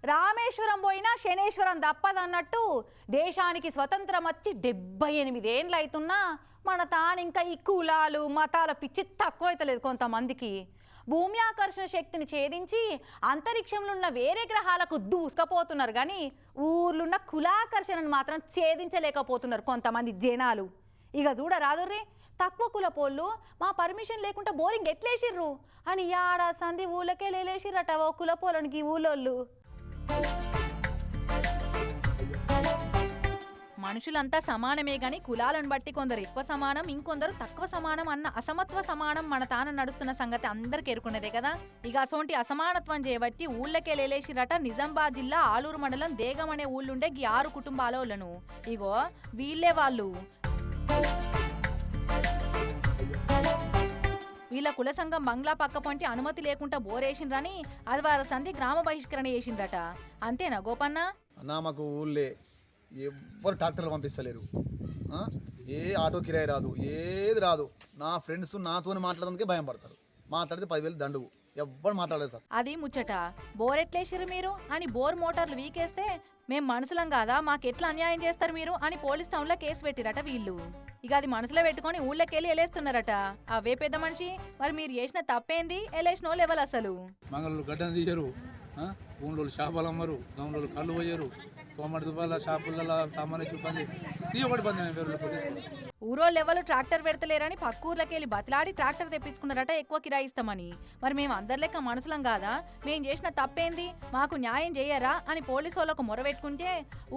రామేశ్వరం పోయినా శనేశ్వరం తప్పదన్నట్టు దేశానికి స్వతంత్రం వచ్చి 78 ఏళ్ళు అవుతున్నా మన తానింకా ఈ కులాలు మతాల పిచ్చి తక్కువైతలేదు కొంతమందికి. భూమి ఆకర్షణ శక్తిని ఛేదించి అంతరిక్షంలో ఉన్న వేరే గ్రహాలకు దూసుకపోతున్నారు కానీ ఊర్లున్న కులాకర్షణను మాత్రం ఛేదించలేకపోతున్నారు కొంతమంది జనాలు. ఇక చూడరాదుర్రీ, తక్కువ కులపోళ్ళు మా పర్మిషన్ లేకుండా బోరింగ్ ఎట్లేసిర్రు అని యాడా సంధి ఊళ్ళకే లేలేసిర్రట ఓ కులపోలనికి ఊళ్ళోళ్ళు. మనుషులంతా సమానమే గాని కులాలను బట్టి కొందరు ఎక్కువ సమానం, ఇంకొందరు తక్కువ సమానం అన్న అసమత్వ సమానం మన తాను నడుస్తున్న సంగతి అందరికి ఎరుకున్నదే కదా. ఇక అసోంటి అసమానత్వం చేయబట్టి ఊళ్ళకే లేలేసిరట నిజామాబాద్ జిల్లా ఆలూరు మండలం దేగం అనే ఊళ్ళుండే 6 కుటుంబాలను. ఇగో వీళ్ళే వాళ్ళు. వీళ్ళ కుల సంఘం బంగ్లా పక్క పొంటి అనుమతి లేకుండా బోరేసిండ్రని ఆదివారం సంధి గ్రామ బహిష్కరణ చేసిండ్రట. అంతేనా గోపన్న? అన్నా మాకు ఊళ్ళే ఎవ్వరు ట్రాక్టర్లు పంపిస్తలేరు, ఏ ఆటో కిరాయి రాదు, ఏది రాదు. నా ఫ్రెండ్స్ నాతో మాట్లాడడానికి భయం పడతారు, మాట్లాడితే 10,000 దండువు, ఎవ్వరు మాట్లాడలేదు సార్. అది ముచ్చట. బోర్ ఎట్లేసిరు మీరు అని బోర్ మోటార్లు వీకేస్తే మేం మనుషులం కాదా, మాకెట్లా అన్యాయం చేస్తారు మీరు అని పోలీస్ టౌన్ లో కేసు పెట్టిరట వీళ్ళు. ఇక అది మనసులో పెట్టుకుని ఊళ్ళకెళ్ళి ఎలేస్తున్నారట. అవే పెద్ద మనిషి, మరి మీరు చేసిన తప్పేంది, ఎలేసిన వాళ్ళు ఎవరు అసలు? మంగళూరు గడ్డను తీయరు, ఊళ్ళో చేపలు అమ్మరు, గమలు కళ్ళు పోయారు, కోమటి దుబాల షాపులలో సామాన్య చూపండి ఒకటి బంది. ఊరోళ్ళు ఎవరు ట్రాక్టర్ పెడతలేరని పక్క ఊర్లకెళ్ళి బతిలాడి ట్రాక్టర్ తెప్పించుకున్నారట ఎక్కువ కిరాయిస్తామని. మరి మేము అందరి లెక్క మనుషులం కాదా, మేం చేసిన తప్పేంది, మాకు న్యాయం చేయరా అని పోలీసు వాళ్ళకు మొరబెట్టుకుంటే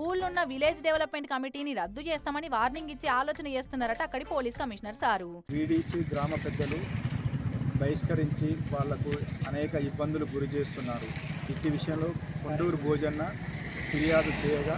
ఊళ్ళున్న విలేజ్ డెవలప్మెంట్ కమిటీని రద్దు చేస్తామని వార్నింగ్ ఇచ్చి ఆలోచన చేస్తున్నారట అక్కడి పోలీస్ కమిషనర్ సారు. వీడీసీ గ్రామ పెద్దలు బహిష్కరించి వాళ్లకు అనేక ఇబ్బందులు గురి చేస్తున్నారు. ఇట్టి విషయంలో కొండూరు భోజన్న ఫిర్యాదు చేయగా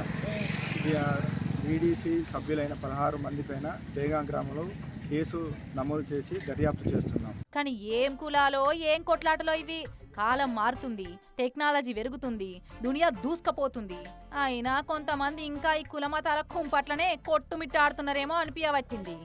వీడీసీ సభ్యులైన 16 మంది పైన దేగా గ్రామంలో కేసు నమోదు చేసి దర్యాప్తు చేస్తున్నాం. కానీ ఏం కులాలో ఏం కొట్లాటలో ఇవి. కాలం మారుతుంది, టెక్నాలజీ పెరుగుతుంది, దునియా దూసుకపోతుంది. అయినా కొంతమంది ఇంకా ఈ కులమతాల కుంపట్లనే కొట్టుమిట్టాడుతున్నారేమో అనిపించవచ్చింది.